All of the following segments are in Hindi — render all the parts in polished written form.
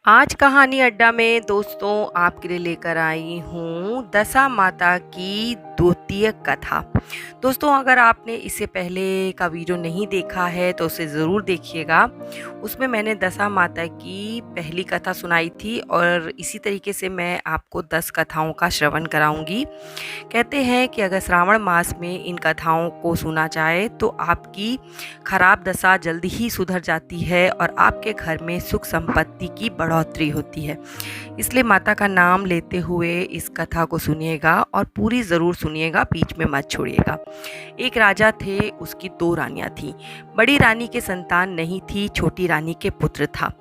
आज कहानी अड्डा में दोस्तों आपके लिए लेकर आई हूँ दशा माता की द्वितीय कथा। दोस्तों अगर आपने इससे पहले का वीडियो नहीं देखा है तो उसे ज़रूर देखिएगा। उसमें मैंने दशा माता की पहली कथा सुनाई थी और इसी तरीके से मैं आपको 10 कथाओं का श्रवण कराऊंगी। कहते हैं कि अगर श्रावण मास में इन कथाओं को सुना जाए तो आपकी खराब दशा जल्दी ही सुधर जाती है और आपके घर में सुख संपत्ति की बढ़ोतरी होती है। इसलिए माता का नाम लेते हुए इस कथा को सुनिएगा और पूरी ज़रूर सुनिएगा, बीच में मत छोड़िएगा। एक राजा थे, उसकी 2 रानियां थीं। बड़ी रानी के संतान नहीं थी, छोटी रानी के पुत्र था।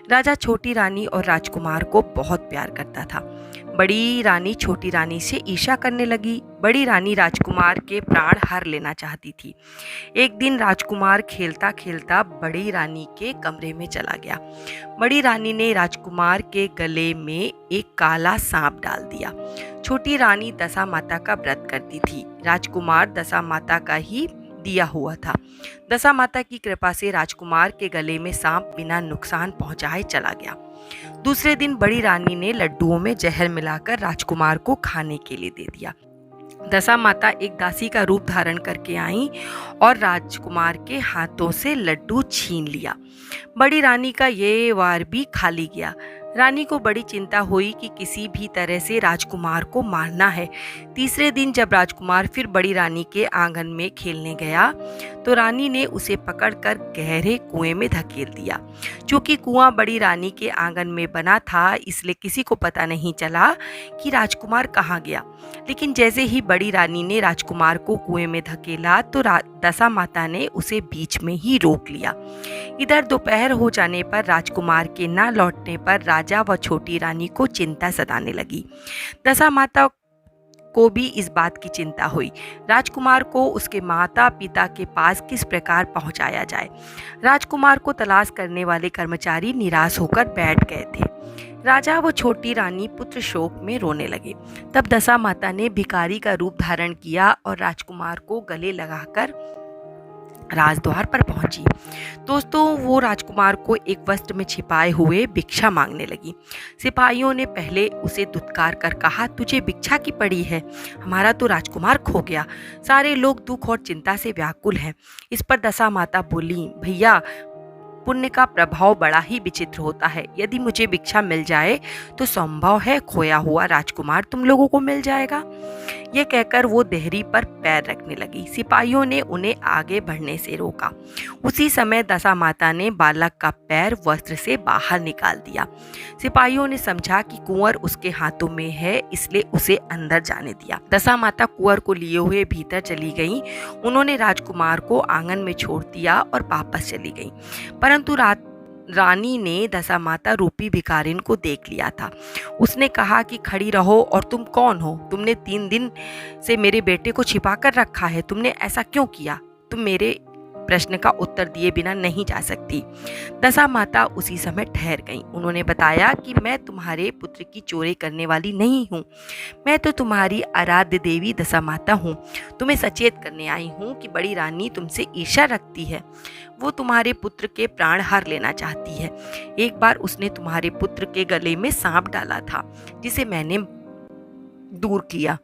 राजा छोटी रानी और राजकुमार को बहुत प्यार करता था। बड़ी रानी छोटी रानी से ईर्ष्या करने लगी। बड़ी रानी राजकुमार के प्राण हर लेना चाहती थी। एक दिन राजकुमार खेलता खेलता बड़ी रानी के कमरे में चला गया। बड़ी रानी ने राजकुमार के गले में एक काला सांप डाल दिया। छोटी रानी दशा माता का व्रत करती थी। राजकुमार दशा माता का ही दिया हुआ था। दशा माता की कृपा से राजकुमार के गले में सांप बिना नुकसान पहुंचाए चला गया। दूसरे दिन बड़ी रानी ने लड्डुओं में जहर मिलाकर राजकुमार को खाने के लिए दे दिया। दशा माता एक दासी का रूप धारण करके आई और राजकुमार के हाथों से लड्डू छीन लिया। बड़ी रानी का ये वार भी खाली गया। रानी को बड़ी चिंता हुई कि किसी भी तरह से राजकुमार को मारना है। तीसरे दिन जब राजकुमार फिर बड़ी रानी के आंगन में खेलने गया तो रानी ने उसे पकड़कर गहरे कुएं में धकेल दिया। चूंकि कुआं बड़ी रानी के आंगन में बना था इसलिए किसी को पता नहीं चला कि राजकुमार कहाँ गया। लेकिन जैसे ही बड़ी रानी ने राजकुमार को कुएं में धकेला तो दशा माता ने उसे बीच में ही रोक लिया। इधर दोपहर हो जाने पर राजकुमार के न लौटने पर राजा व छोटी रानी को चिंता सताने लगी। दशा माता को भी इस बात की चिंता हुई। राजकुमार को उसके माता पिता के पास किस प्रकार पहुंचाया जाए। राजकुमार को तलाश करने वाले कर्मचारी निराश होकर बैठ गए थे। राजा व छोटी रानी पुत्र शोक में रोने लगे। तब दशा माता ने भिखारी का रूप धारण किया और राजकुमार को गले लगाकर राजद्वार पर पहुंची। दोस्तों वो राजकुमार को एक वस्त्र में छिपाए हुए भिक्षा मांगने लगी। सिपाहियों ने पहले उसे दुत्कार कर कहा, तुझे भिक्षा की पड़ी है, हमारा तो राजकुमार खो गया। सारे लोग दुख और चिंता से व्याकुल हैं। इस पर दशा माता बोली, भैया पुण्य का प्रभाव बड़ा ही विचित्र होता है। यदि मुझे भिक्षा मिल जाए तो संभव है खोया हुआ राजकुमार तुम लोगों को मिल जाएगा। यह कहकर वो देहरी पर पैर रखने लगी। सिपाहियों ने उन्हें आगे बढ़ने से रोका। उसी समय दशा माता ने बालक का पैर वस्त्र से बाहर निकाल दिया। सिपाहियों ने समझा कि कुंवर उसके हाथों में है इसलिए उसे अंदर जाने दिया। दशा माता कुंवर को लिए हुए भीतर चली गईं। उन्होंने राजकुमार को आंगन में छोड़ दिया और वापस चली गईं। परंतु रानी ने दशा माता रूपी भिखारिन को देख लिया था। उसने कहा कि खड़ी रहो, और तुम कौन हो? तुमने 3 दिन से मेरे बेटे को छिपा कर रखा है, तुमने ऐसा क्यों किया? तुम मेरे प्रश्न का उत्तर दिए बिना नहीं जा सकती। दशा माता उसी समय ठहर गईं। उन्होंने बताया कि मैं तुम्हारे पुत्र की चोरी करने वाली नहीं हूँ, मैं तो तुम्हारी आराध्य देवी दशा माता हूँ। तुम्हें सचेत करने आई हूँ कि बड़ी रानी तुमसे ईर्ष्या रखती है। वो तुम्हारे पुत्र के प्राण हर लेना चाहती है। एक बार उसने तुम्हारे पुत्र के गले में सांप डाला था जिसे मैंने दूर किया।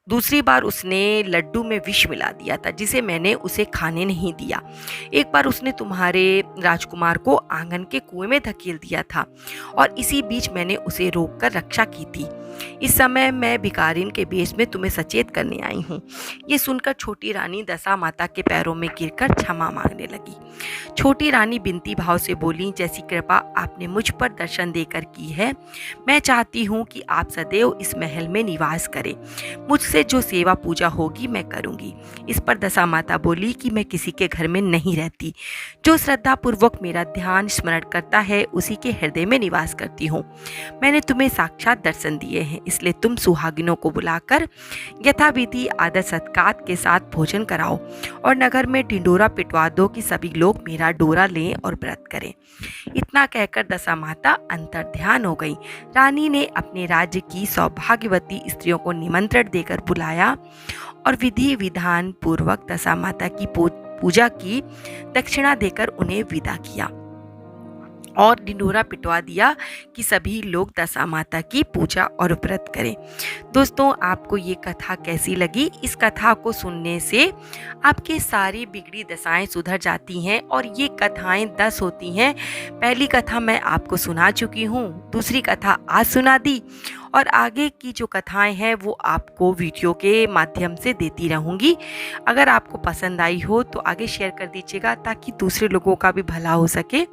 दूसरी बार उसने लड्डू में विष मिला दिया था जिसे मैंने उसे खाने नहीं दिया। एक बार उसने तुम्हारे राजकुमार को आंगन के कुएं में धकेल दिया था और इसी बीच मैंने उसे रोककर रक्षा की थी। इस समय मैं भिखारिन के भेष में तुम्हें सचेत करने आई हूँ। ये सुनकर छोटी रानी दशा माता के पैरों में गिरकर क्षमा मांगने लगी। छोटी रानी बिनती भाव से बोली, जैसी कृपा आपने मुझ पर दर्शन देकर की है, मैं चाहती हूँ कि आप सदैव इस महल में निवास करें। मुझसे जो सेवा पूजा होगी मैं करूँगी। इस पर दशा माता बोली कि मैं किसी के घर में नहीं रहती। जो श्रद्धा पूर्वक मेरा ध्यान स्मरण करता है उसी के हृदय में निवास करती हूँ। मैंने तुम्हें साक्षात दर्शन दिए हैं, इसलिए तुम सुहागिनों को बुलाकर यथाविधि आदर सत्कार के साथ भोजन कराओ और नगर में ढिंडोरा पिटवा दो कि सभी लोग मेरा डोरा लें और व्रत करें। इतना कहकर दशा माता अंतर ध्यान हो गई। रानी ने अपने राज्य की सौभाग्यवती स्त्रियों को निमंत्रण देकर बुलाया और विधि विधान पूर्वक दशा माता की पूजा की, दक्षिणा देकर उन्हें विदा किया। और ढिंढोरा पिटवा दिया कि सभी लोग दशा माता की पूजा और व्रत करें। दोस्तों, आपको ये कथा कैसी लगी? इस कथा को सुनने से आपकी सारी बिगड़ी दशाएं सुधर जाती हैं और ये कथाएं 10 होती हैं। पहली कथा मैं आपको सुना चुकी हूँ, दूसरी कथा आज सुना दी और आगे की जो कथाएं हैं वो आपको वीडियो के माध्यम से देती रहूँगी। अगर आपको पसंद आई हो तो आगे शेयर कर दीजिएगा ताकि दूसरे लोगों का भी भला हो सके।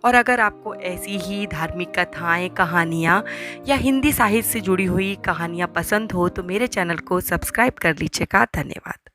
और अगर आपको ऐसी ही धार्मिक कथाएं, कहानियाँ या हिंदी साहित्य से जुड़ी हुई कहानियाँ पसंद हो तो मेरे चैनल को सब्सक्राइब कर लीजिएगा। धन्यवाद।